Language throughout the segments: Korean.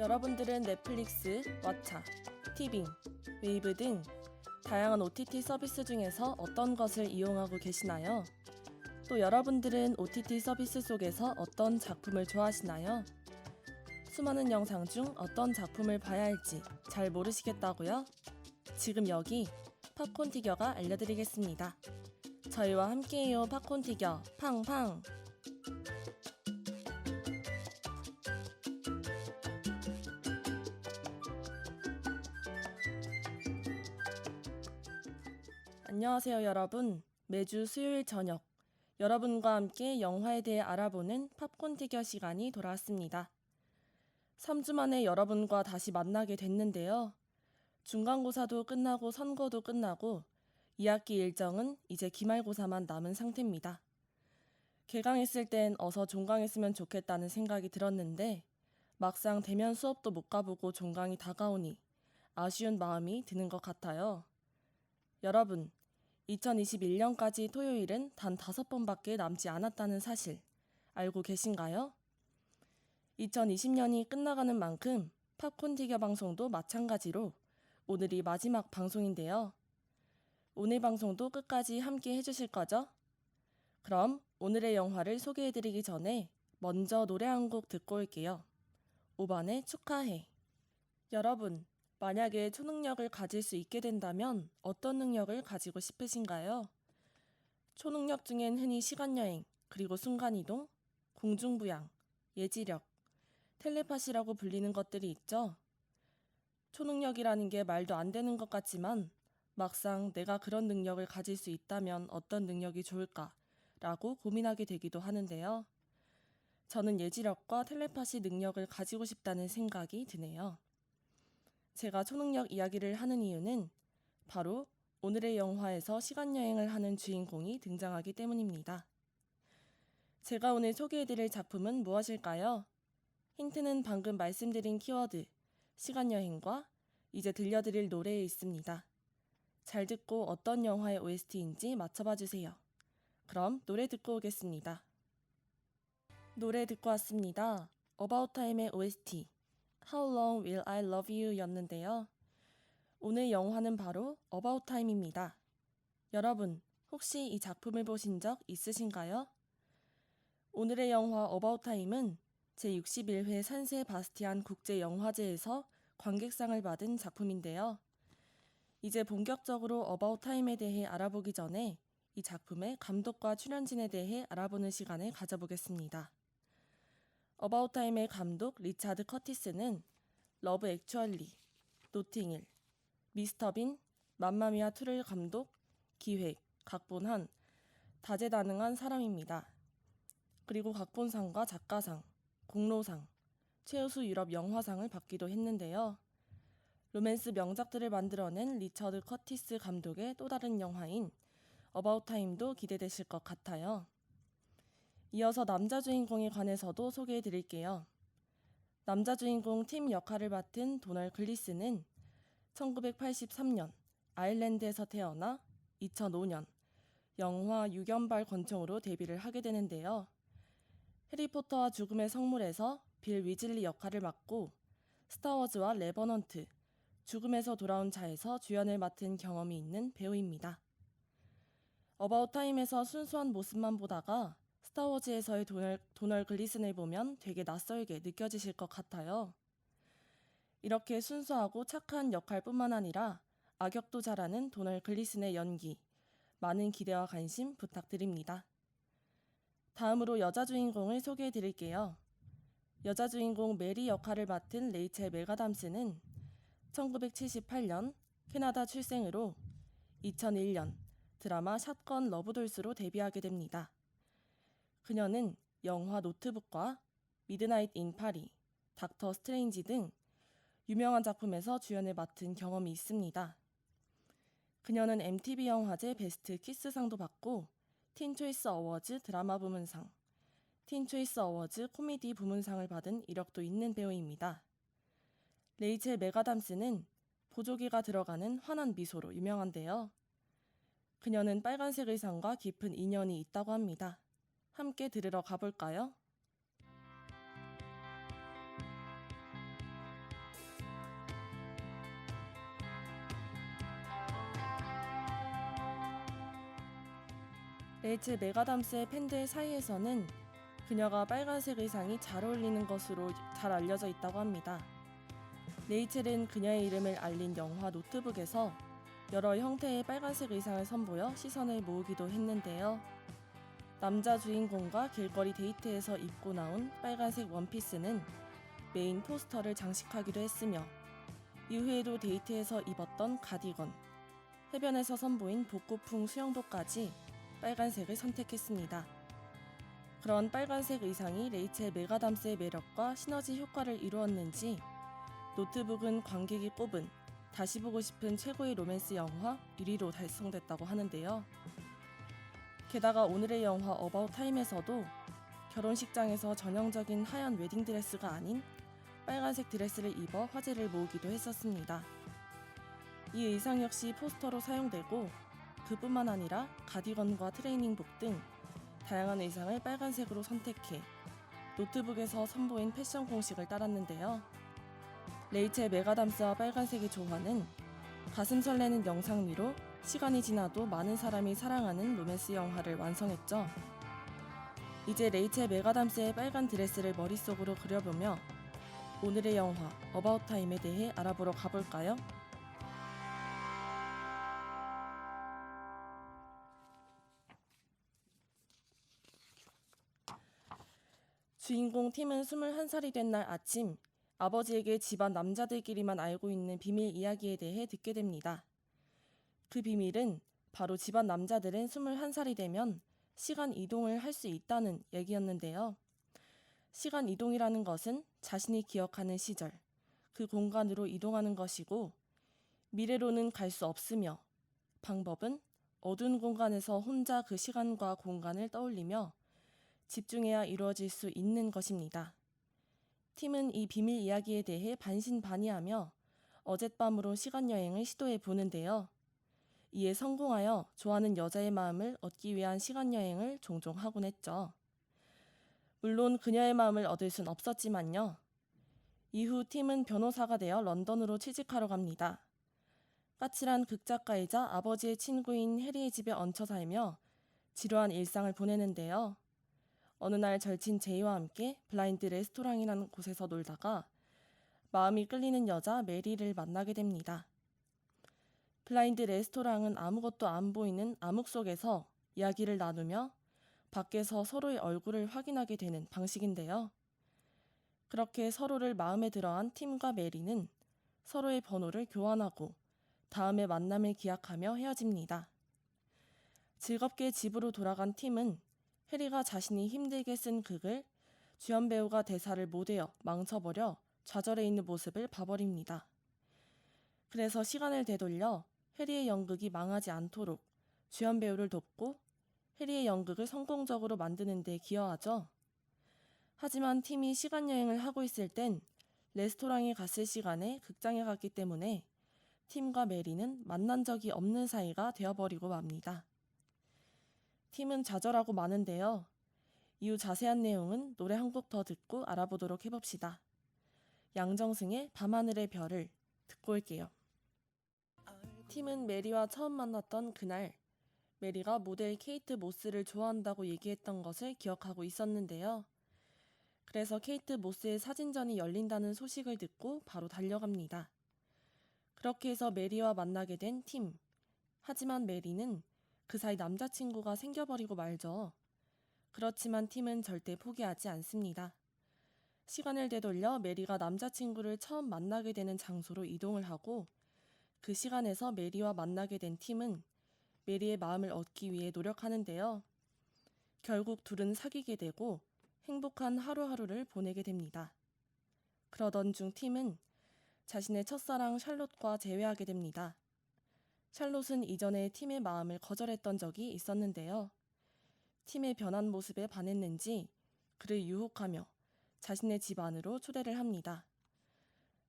여러분들은 넷플릭스, 왓챠, 티빙, 웨이브 등 다양한 OTT 서비스 중에서 어떤 것을 이용하고 계시나요? 또 여러분들은 OTT 서비스 속에서 어떤 작품을 좋아하시나요? 수많은 영상 중 어떤 작품을 봐야 할지 잘 모르시겠다고요? 지금 여기 팝콘 티겨가 알려드리겠습니다. 저희와 함께해요. 팝콘 티겨 팡팡! 안녕하세요 여러분. 매주 수요일 저녁 여러분과 함께 영화에 대해 알아보는 팝콘 티겨 시간이 돌아왔습니다. 3주 만에 여러분과 다시 만나게 됐는데요. 중간고사도 끝나고 선거도 끝나고 2학기 일정은 이제 기말고사만 남은 상태입니다. 개강했을 땐 어서 종강했으면 좋겠다는 생각이 들었는데 막상 대면 수업도 못 가보고 종강이 다가오니 아쉬운 마음이 드는 것 같아요. 여러분, 2021년까지 토요일은 단 5번밖에 남지 않았다는 사실 알고 계신가요? 2020년이 끝나가는 만큼 팝콘 티겨 방송도 마찬가지로 오늘이 마지막 방송인데요. 오늘 방송도 끝까지 함께 해주실 거죠? 그럼 오늘의 영화를 소개해드리기 전에 먼저 노래 한 곡 듣고 올게요. 5번의 축하해. 여러분, 만약에 초능력을 가질 수 있게 된다면 어떤 능력을 가지고 싶으신가요? 초능력 중엔 흔히 시간여행, 그리고 순간이동, 공중부양, 예지력, 텔레파시라고 불리는 것들이 있죠. 초능력이라는 게 말도 안 되는 것 같지만 막상 내가 그런 능력을 가질 수 있다면 어떤 능력이 좋을까? 라고 고민하게 되기도 하는데요. 저는 예지력과 텔레파시 능력을 가지고 싶다는 생각이 드네요. 제가 초능력 이야기를 하는 이유는 바로 오늘의 영화에서 시간여행을 하는 주인공이 등장하기 때문입니다. 제가 오늘 소개해드릴 작품은 무엇일까요? 힌트는 방금 말씀드린 키워드, 시간여행과 이제 들려드릴 노래에 있습니다. 잘 듣고 어떤 영화의 OST인지 맞춰봐 주세요. 그럼 노래 듣고 오겠습니다. 노래 듣고 왔습니다. About Time의 OST, How Long Will I Love You 였는데요. 오늘 영화는 바로 About Time입니다. 여러분, 혹시 이 작품을 보신 적 있으신가요? 오늘의 영화 About Time은 제61회 산세 바스티안 국제영화제에서 관객상을 받은 작품인데요. 이제 본격적으로 About Time에 대해 알아보기 전에 이 작품의 감독과 출연진에 대해 알아보는 시간을 가져보겠습니다. About Time의 감독 리차드 커티스는 러브 액츄얼리, 노팅힐, 미스터 빈, 맘마미아 2를 감독, 기획, 각본한 다재다능한 사람입니다. 그리고 각본상과 작가상, 공로상, 최우수 유럽 영화상을 받기도 했는데요. 로맨스 명작들을 만들어낸 리처드 커티스 감독의 또 다른 영화인 About Time도 기대되실 것 같아요. 이어서 남자 주인공에 관해서도 소개해 드릴게요. 남자 주인공 팀 역할을 맡은 도널 글리스는 1983년 아일랜드에서 태어나 2005년 영화 유견발 권총으로 데뷔를 하게 되는데요. 해리포터와 죽음의 성물에서 빌 위즐리 역할을 맡고 스타워즈와 레버넌트, 죽음에서 돌아온 자에서 주연을 맡은 경험이 있는 배우입니다. 어바웃 타임에서 순수한 모습만 보다가 스타워즈에서의 도널 글리슨을 보면 되게 낯설게 느껴지실 것 같아요. 이렇게 순수하고 착한 역할뿐만 아니라 악역도 잘하는 도널 글리슨의 연기, 많은 기대와 관심 부탁드립니다. 다음으로 여자 주인공을 소개해 드릴게요. 여자 주인공 메리 역할을 맡은 레이첼 맥아담스는 1978년 캐나다 출생으로 2001년 드라마 샷건 러브돌스로 데뷔하게 됩니다. 그녀는 영화 노트북과 미드나잇 인 파리, 닥터 스트레인지 등 유명한 작품에서 주연을 맡은 경험이 있습니다. 그녀는 MTV 영화제 베스트 키스상도 받고 틴 초이스 어워즈 드라마 부문상, 틴 초이스 어워즈 코미디 부문상을 받은 이력도 있는 배우입니다. 레이첼 맥아담스는 보조개가 들어가는 환한 미소로 유명한데요. 그녀는 빨간색 의상과 깊은 인연이 있다고 합니다. 함께 들으러 가볼까요? 레이첼 메가담스의 팬들 사이에서는 그녀가 빨간색 의상이 잘 어울리는 것으로 잘 알려져 있다고 합니다. 레이첼은 그녀의 이름을 알린 영화 노트북에서 여러 형태의 빨간색 의상을 선보여 시선을 모으기도 했는데요. 남자 주인공과 길거리 데이트에서 입고 나온 빨간색 원피스는 메인 포스터를 장식하기도 했으며, 이후에도 데이트에서 입었던 가디건, 해변에서 선보인 복고풍 수영복까지 빨간색을 선택했습니다. 그런 빨간색 의상이 레이첼 메가담스의 매력과 시너지 효과를 이루었는지 노트북은 관객이 꼽은 다시 보고 싶은 최고의 로맨스 영화 1위로 달성됐다고 하는데요. 게다가 오늘의 영화 어바웃 타임에서도 결혼식장에서 전형적인 하얀 웨딩드레스가 아닌 빨간색 드레스를 입어 화제를 모으기도 했었습니다. 이 의상 역시 포스터로 사용되고, 그뿐만 아니라 가디건과 트레이닝복 등 다양한 의상을 빨간색으로 선택해 노트북에서 선보인 패션 공식을 따랐는데요. 레이첼 메가담스와 빨간색의 조화는 가슴 설레는 영상미로 시간이 지나도 많은 사람이 사랑하는 로맨스 영화를 완성했죠. 이제 레이첼 메가담스의 빨간 드레스를 머릿속으로 그려보며 오늘의 영화 어바웃 타임에 대해 알아보러 가볼까요? 주인공 팀은 21살이 된 날 아침, 아버지에게 집안 남자들끼리만 알고 있는 비밀 이야기에 대해 듣게 됩니다. 그 비밀은 바로 집안 남자들은 21살이 되면 시간 이동을 할 수 있다는 얘기였는데요. 시간 이동이라는 것은 자신이 기억하는 시절, 그 공간으로 이동하는 것이고, 미래로는 갈 수 없으며, 방법은 어두운 공간에서 혼자 그 시간과 공간을 떠올리며 집중해야 이루어질 수 있는 것입니다. 팀은 이 비밀 이야기에 대해 반신반의하며 어젯밤으로 시간여행을 시도해 보는데요. 이에 성공하여 좋아하는 여자의 마음을 얻기 위한 시간여행을 종종 하곤 했죠. 물론 그녀의 마음을 얻을 순 없었지만요. 이후 팀은 변호사가 되어 런던으로 취직하러 갑니다. 까칠한 극작가이자 아버지의 친구인 해리의 집에 얹혀 살며 지루한 일상을 보내는데요. 어느 날 절친 제이와 함께 블라인드 레스토랑이라는 곳에서 놀다가 마음이 끌리는 여자 메리를 만나게 됩니다. 블라인드 레스토랑은 아무것도 안 보이는 암흑 속에서 이야기를 나누며 밖에서 서로의 얼굴을 확인하게 되는 방식인데요. 그렇게 서로를 마음에 들어한 팀과 메리는 서로의 번호를 교환하고 다음에 만남을 기약하며 헤어집니다. 즐겁게 집으로 돌아간 팀은 해리가 자신이 힘들게 쓴 극을 주연 배우가 대사를 못 외워 망쳐버려 좌절해 있는 모습을 봐버립니다. 그래서 시간을 되돌려 해리의 연극이 망하지 않도록 주연 배우를 돕고 해리의 연극을 성공적으로 만드는 데 기여하죠. 하지만 팀이 시간여행을 하고 있을 땐 레스토랑에 갔을 시간에 극장에 갔기 때문에 팀과 메리는 만난 적이 없는 사이가 되어버리고 맙니다. 팀은 좌절하고 마는데요. 이후 자세한 내용은 노래 한 곡 더 듣고 알아보도록 해봅시다. 양정승의 밤하늘의 별을 듣고 올게요. 팀은 메리와 처음 만났던 그날, 메리가 모델 케이트 모스를 좋아한다고 얘기했던 것을 기억하고 있었는데요. 그래서 케이트 모스의 사진전이 열린다는 소식을 듣고 바로 달려갑니다. 그렇게 해서 메리와 만나게 된 팀. 하지만 메리는 그 사이 남자친구가 생겨버리고 말죠. 그렇지만 팀은 절대 포기하지 않습니다. 시간을 되돌려 메리가 남자친구를 처음 만나게 되는 장소로 이동을 하고, 그 시간에서 메리와 만나게 된 팀은 메리의 마음을 얻기 위해 노력하는데요. 결국 둘은 사귀게 되고 행복한 하루하루를 보내게 됩니다. 그러던 중 팀은 자신의 첫사랑 샬롯과 재회하게 됩니다. 샬롯은 이전에 팀의 마음을 거절했던 적이 있었는데요. 팀의 변한 모습에 반했는지 그를 유혹하며 자신의 집 안으로 초대를 합니다.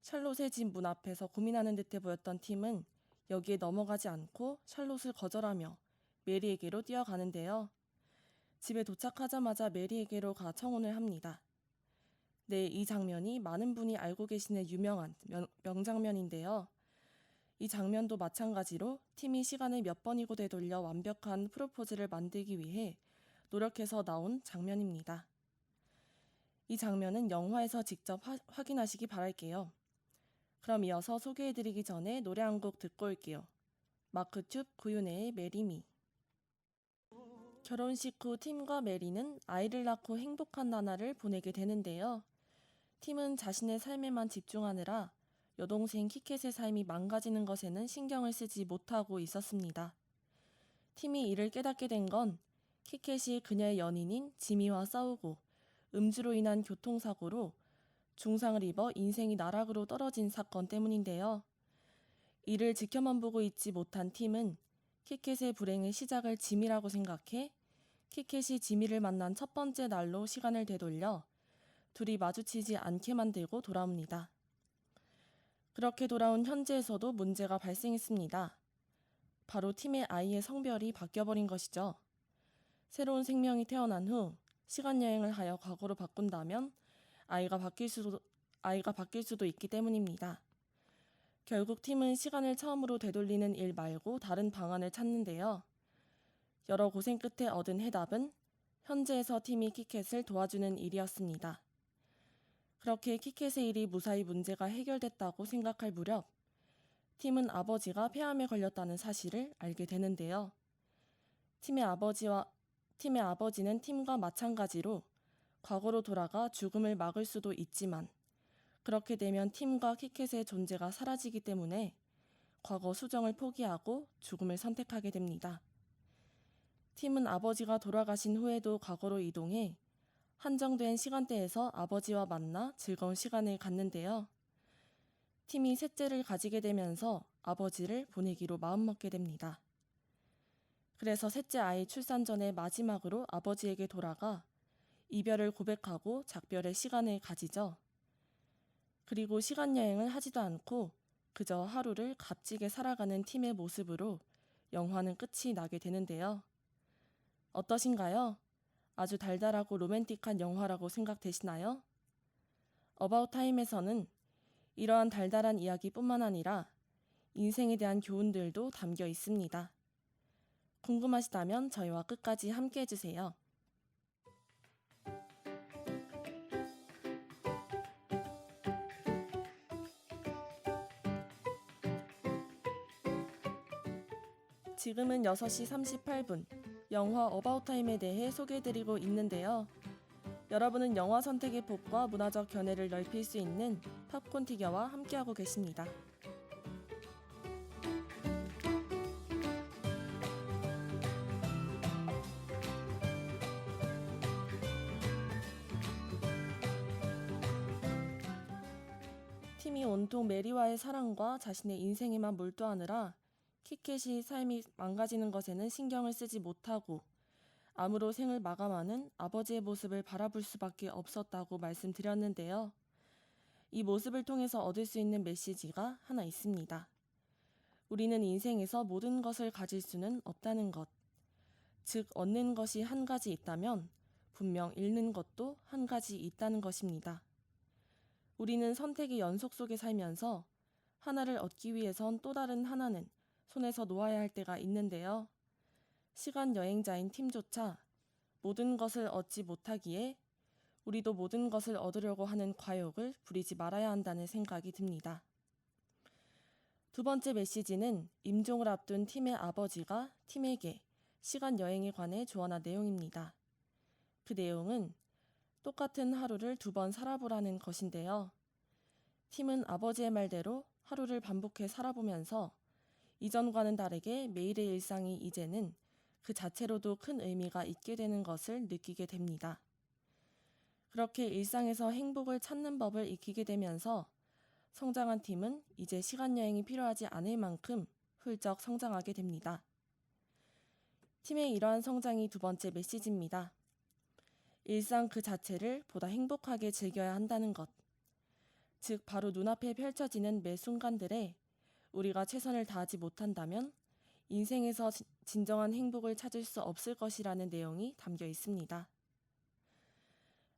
샬롯의 집 문 앞에서 고민하는 듯해 보였던 팀은 여기에 넘어가지 않고 샬롯을 거절하며 메리에게로 뛰어가는데요. 집에 도착하자마자 메리에게로 가 청혼을 합니다. 네, 이 장면이 많은 분이 알고 계시는 유명한 명장면인데요. 이 장면도 마찬가지로 팀이 시간을 몇 번이고 되돌려 완벽한 프로포즈를 만들기 위해 노력해서 나온 장면입니다. 이 장면은 영화에서 직접 확인하시기 바랄게요. 그럼 이어서 소개해드리기 전에 노래 한 곡 듣고 올게요. 마크 툽 구윤혜의 메리미. 결혼식 후 팀과 메리는 아이를 낳고 행복한 나날을 보내게 되는데요. 팀은 자신의 삶에만 집중하느라 여동생 키켓의 삶이 망가지는 것에는 신경을 쓰지 못하고 있었습니다. 팀이 이를 깨닫게 된 건 키켓이 그녀의 연인인 지미와 싸우고 음주로 인한 교통사고로 중상을 입어 인생이 나락으로 떨어진 사건 때문인데요. 이를 지켜만 보고 있지 못한 팀은 키켓의 불행의 시작을 지미라고 생각해 키켓이 지미를 만난 첫 번째 날로 시간을 되돌려 둘이 마주치지 않게 만들고 돌아옵니다. 그렇게 돌아온 현재에서도 문제가 발생했습니다. 바로 팀의 아이의 성별이 바뀌어버린 것이죠. 새로운 생명이 태어난 후 시간여행을 하여 과거로 바꾼다면 아이가 바뀔 수도 있기 때문입니다. 결국 팀은 시간을 처음으로 되돌리는 일 말고 다른 방안을 찾는데요. 여러 고생 끝에 얻은 해답은 현재에서 팀이 키켓을 도와주는 일이었습니다. 그렇게 키켓의 일이 무사히 문제가 해결됐다고 생각할 무렵 팀은 아버지가 폐암에 걸렸다는 사실을 알게 되는데요. 팀의 아버지는 팀과 마찬가지로 과거로 돌아가 죽음을 막을 수도 있지만 그렇게 되면 팀과 키켓의 존재가 사라지기 때문에 과거 수정을 포기하고 죽음을 선택하게 됩니다. 팀은 아버지가 돌아가신 후에도 과거로 이동해 한정된 시간대에서 아버지와 만나 즐거운 시간을 갖는데요. 팀이 셋째를 가지게 되면서 아버지를 보내기로 마음먹게 됩니다. 그래서 셋째 아이 출산 전에 마지막으로 아버지에게 돌아가 이별을 고백하고 작별의 시간을 가지죠. 그리고 시간여행을 하지도 않고 그저 하루를 값지게 살아가는 팀의 모습으로 영화는 끝이 나게 되는데요. 어떠신가요? 아주 달달하고 로맨틱한 영화라고 생각되시나요? 어바웃 타임에서는 이러한 달달한 이야기뿐만 아니라 인생에 대한 교훈들도 담겨 있습니다. 궁금하시다면 저희와 끝까지 함께 해주세요. 지금은 6시 38분, 영화 어바웃 타임에 대해 소개해드리고 있는데요. 여러분은 영화 선택의 폭과 문화적 견해를 넓힐 수 있는 팝콘 티겨와 함께하고 계십니다. 팀이 온통 메리와의 사랑과 자신의 인생에만 몰두하느라 키켓이 삶이 망가지는 것에는 신경을 쓰지 못하고 암으로 생을 마감하는 아버지의 모습을 바라볼 수밖에 없었다고 말씀드렸는데요. 이 모습을 통해서 얻을 수 있는 메시지가 하나 있습니다. 우리는 인생에서 모든 것을 가질 수는 없다는 것. 즉, 얻는 것이 한 가지 있다면 분명 잃는 것도 한 가지 있다는 것입니다. 우리는 선택의 연속 속에 살면서 하나를 얻기 위해선 또 다른 하나는 손에서 놓아야 할 때가 있는데요. 시간 여행자인 팀조차 모든 것을 얻지 못하기에 우리도 모든 것을 얻으려고 하는 과욕을 부리지 말아야 한다는 생각이 듭니다. 두 번째 메시지는 임종을 앞둔 팀의 아버지가 팀에게 시간 여행에 관해 조언한 내용입니다. 그 내용은 똑같은 하루를 2번 살아보라는 것인데요. 팀은 아버지의 말대로 하루를 반복해 살아보면서 이전과는 다르게 매일의 일상이 이제는 그 자체로도 큰 의미가 있게 되는 것을 느끼게 됩니다. 그렇게 일상에서 행복을 찾는 법을 익히게 되면서 성장한 팀은 이제 시간여행이 필요하지 않을 만큼 훌쩍 성장하게 됩니다. 팀의 이러한 성장이 두 번째 메시지입니다. 일상 그 자체를 보다 행복하게 즐겨야 한다는 것. 즉, 바로 눈앞에 펼쳐지는 매 순간들에 우리가 최선을 다하지 못한다면 인생에서 진정한 행복을 찾을 수 없을 것이라는 내용이 담겨 있습니다.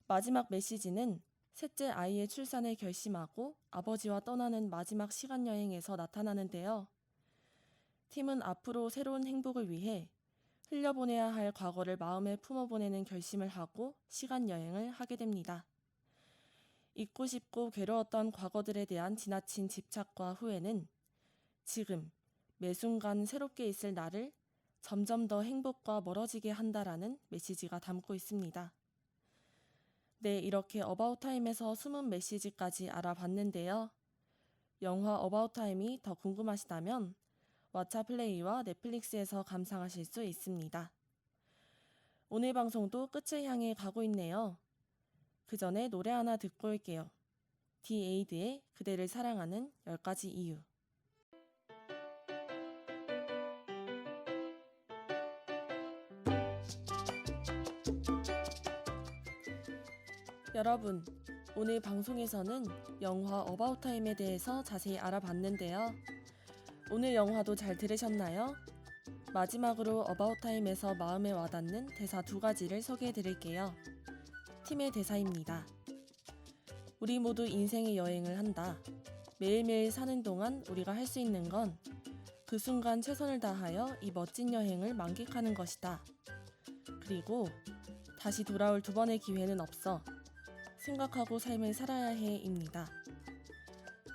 마지막 메시지는 셋째 아이의 출산을 결심하고 아버지와 떠나는 마지막 시간여행에서 나타나는데요. 팀은 앞으로 새로운 행복을 위해 흘려보내야 할 과거를 마음에 품어보내는 결심을 하고 시간 여행을 하게 됩니다. 잊고 싶고 괴로웠던 과거들에 대한 지나친 집착과 후회는 지금, 매 순간 새롭게 있을 나를 점점 더 행복과 멀어지게 한다라는 메시지가 담고 있습니다. 네, 이렇게 어바웃 타임에서 숨은 메시지까지 알아봤는데요. 영화 어바웃 타임이 더 궁금하시다면 왓챠 플레이와 넷플릭스에서 감상하실 수 있습니다. 오늘 방송도 끝을 향해 가고 있네요. 그 전에 노래 하나 듣고 올게요. 디에이드의 그대를 사랑하는 10가지 이유. 여러분, 오늘 방송에서는 영화 어바웃 타임에 대해서 자세히 알아봤는데요. 오늘 영화도 잘 들으셨나요? 마지막으로 어바웃 타임에서 마음에 와닿는 대사 2가지를 소개해 드릴게요. 팀의 대사입니다. 우리 모두 인생의 여행을 한다. 매일매일 사는 동안 우리가 할 수 있는 건 그 순간 최선을 다하여 이 멋진 여행을 만끽하는 것이다. 그리고 다시 돌아올 2번의 기회는 없어. 생각하고 삶을 살아야 해입니다.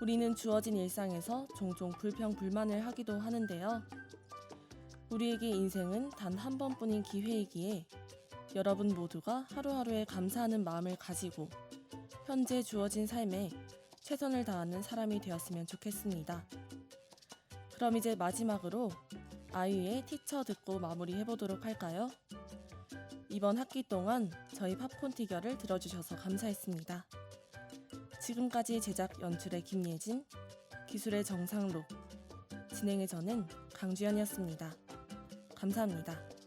우리는 주어진 일상에서 종종 불평불만을 하기도 하는데요. 우리에게 인생은 단 한 번뿐인 기회이기에 여러분 모두가 하루하루에 감사하는 마음을 가지고 현재 주어진 삶에 최선을 다하는 사람이 되었으면 좋겠습니다. 그럼 이제 마지막으로 아이유의 티처 듣고 마무리해보도록 할까요? 이번 학기 동안 저희 팝콘 티겨를 들어주셔서 감사했습니다. 지금까지 제작 연출의 김예진, 기술의 정상록, 진행의 저는 강주연이었습니다. 감사합니다.